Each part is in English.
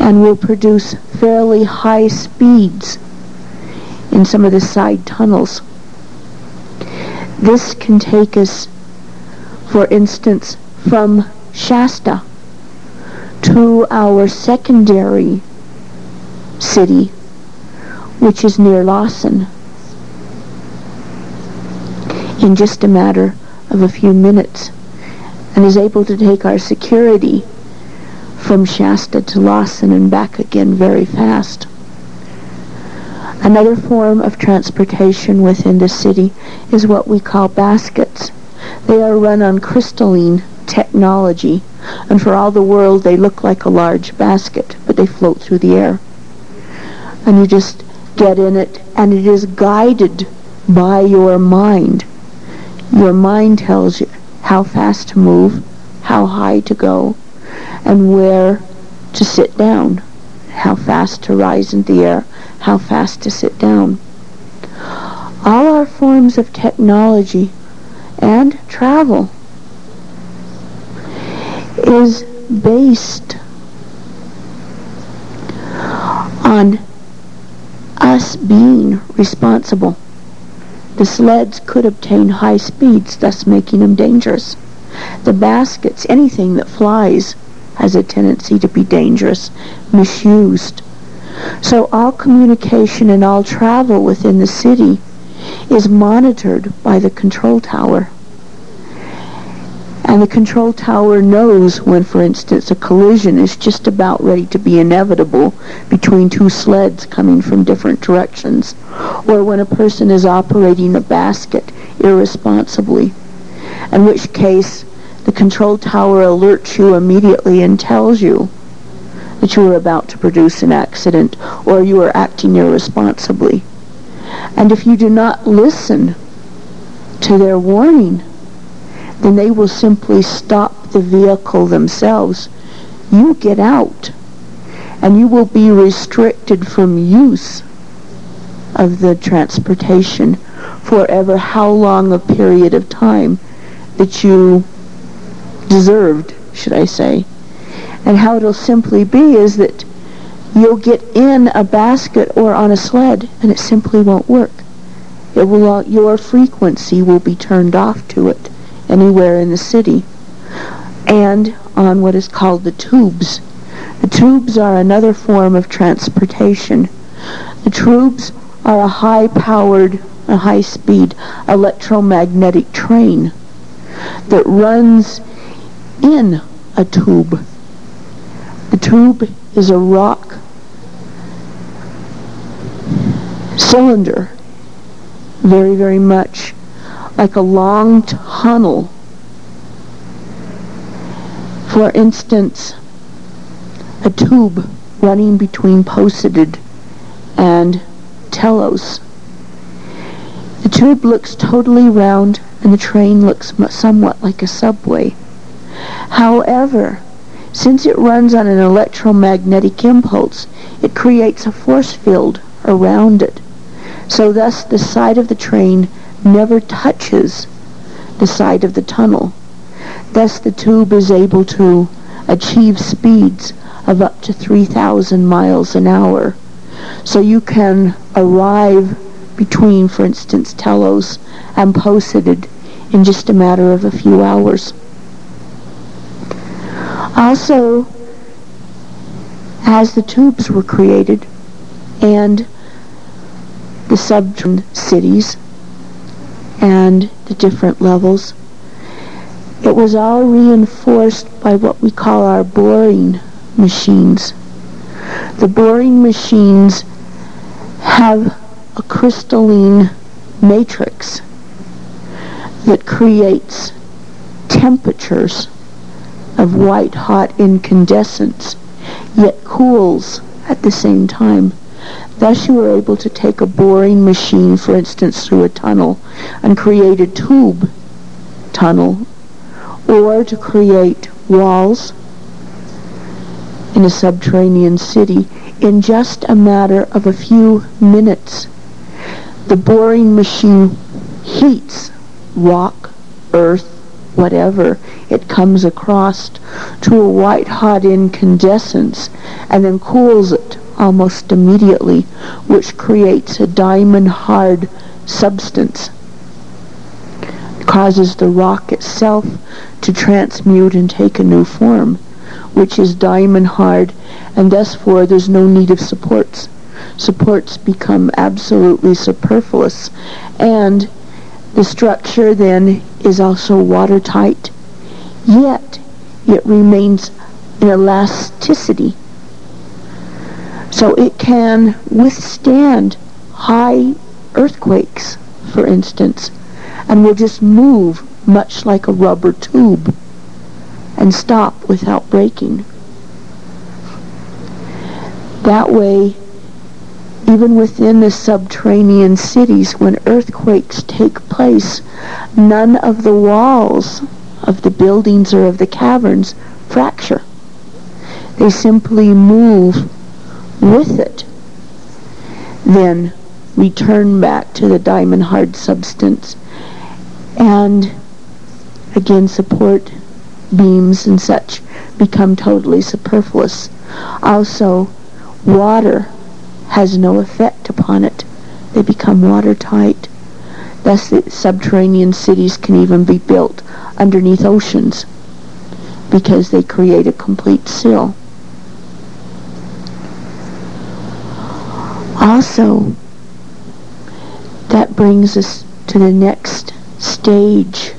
and will produce fairly high speeds in some of the side tunnels. This can take us, for instance, from Shasta to our secondary city, which is near Lawson, in just a matter of a few minutes, and is able to take our security from Shasta to Lawson and back again very fast. Another form of transportation within the city is what we call baskets. They are run on crystalline technology, and for all the world they look like a large basket, but they float through the air. And you just get in it, and it is guided by your mind. Your mind tells you how fast to move, how high to go, and where to sit down, how fast to rise in the air, how fast to sit down. All our forms of technology and travel is based on us being responsible. The sleds could obtain high speeds, thus making them dangerous. The baskets, anything that flies, has a tendency to be dangerous, misused. So all communication and all travel within the city is monitored by the control tower. And the control tower knows when, for instance, a collision is just about ready to be inevitable between two sleds coming from different directions, or when a person is operating a basket irresponsibly, in which case the control tower alerts you immediately and tells you that you are about to produce an accident or you are acting irresponsibly. And if you do not listen to their warning, then they will simply stop the vehicle themselves. You get out, and you will be restricted from use of the transportation for ever how long a period of time that you deserved, should I say. And how it'll simply be is that you'll get in a basket or on a sled, and it simply won't work. It will, your frequency will be turned off to it anywhere in the city, and on what is called the tubes. The tubes are another form of transportation. The tubes are a high-powered, a high-speed electromagnetic train that runs in a tube. The tube is a rock cylinder, very, very much like a long tunnel. For instance, a tube running between Posted and Telos. The tube looks totally round, and the train looks somewhat like a subway. However, since it runs on an electromagnetic impulse, it creates a force field around it. So thus the side of the train never touches the side of the tunnel. Thus the tube is able to achieve speeds of up to 3,000 miles an hour. So you can arrive between, for instance, Telos and Posted in just a matter of a few hours. Also, as the tubes were created and the sub-cities and the different levels, it was all reinforced by what we call our boring machines. The boring machines have a crystalline matrix that creates temperatures of white-hot incandescence, yet cools at the same time. Thus you are able to take a boring machine, for instance, through a tunnel and create a tube tunnel, or to create walls in a subterranean city in just a matter of a few minutes. The boring machine heats rock, earth, whatever it comes across to a white-hot incandescence and then cools it almost immediately, which creates a diamond-hard substance. It causes the rock itself to transmute and take a new form, which is diamond-hard, and therefore there's no need of supports. Supports become absolutely superfluous, and the structure then is also watertight, yet it remains in elasticity. So it can withstand high earthquakes, for instance, and will just move much like a rubber tube and stop without breaking. That way, even within the subterranean cities, when earthquakes take place, none of the walls of the buildings or of the caverns fracture. They simply move with it, then return back to the diamond-hard substance, and again support beams and such become totally superfluous. Also, water has no effect upon it. They become watertight. Thus the subterranean cities can even be built underneath oceans because they create a complete seal. Also, that brings us to the next stage.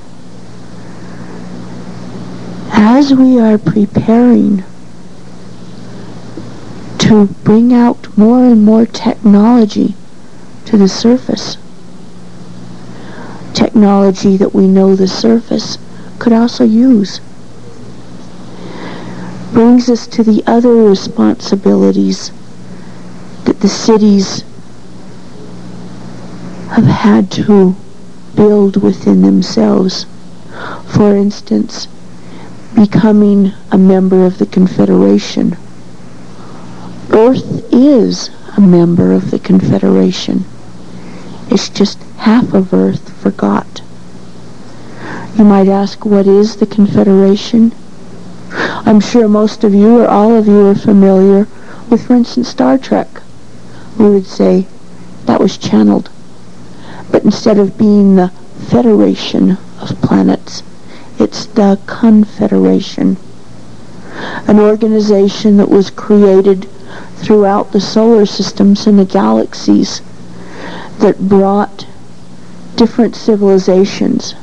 As we are preparing to bring out more and more technology to the surface, technology that we know the surface could also use, brings us to the other responsibilities that the cities have had to build within themselves. For instance, becoming a member of the Confederation. Earth is a member of the Confederation. It's just half of Earth forgot. You might ask, what is the Confederation? I'm sure most of you or all of you are familiar with, for instance, Star Trek. We would say that was channeled. But instead of being the Federation of Planets, it's the Confederation. An organization that was created throughout the solar systems and the galaxies that brought different civilizations,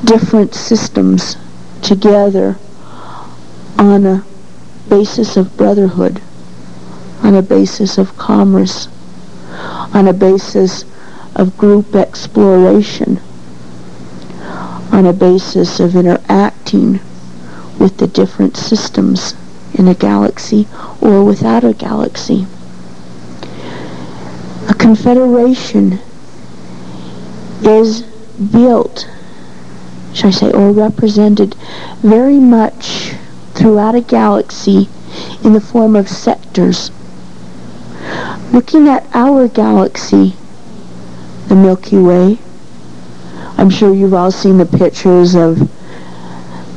different systems together on a basis of brotherhood, on a basis of commerce, on a basis of group exploration, on a basis of interacting with the different systems in a galaxy or without a galaxy. A confederation is built, shall I say, or represented very much throughout a galaxy in the form of sectors. Looking at our galaxy, the Milky Way, I'm sure you've all seen the pictures of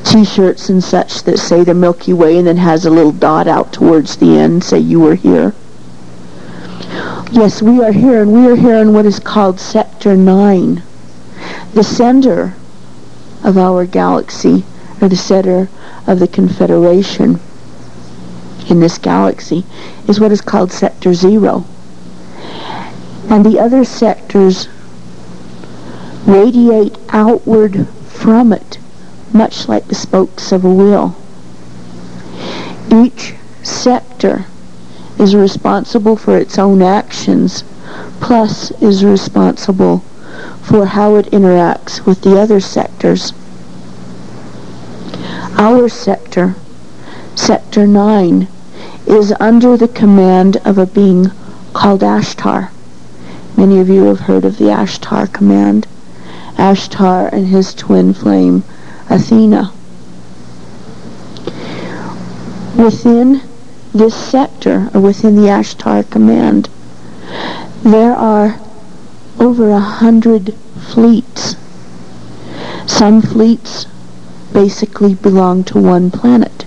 t-shirts and such that say the Milky Way and then has a little dot out towards the end, say you were here. Yes, we are here, and we are here in what is called Sector 9. The center of our galaxy, or the center of the Confederation in this galaxy, is what is called Sector 0. And the other sectors radiate outward from it, much like the spokes of a wheel. Each sector is responsible for its own actions, plus is responsible for how it interacts with the other sectors. Our sector, Sector 9, is under the command of a being called Ashtar. Many of you have heard of the Ashtar command. Ashtar and his twin flame, Athena. Within this sector, or within the Ashtar command, there are over 100 fleets Some fleets basically belong to one planet.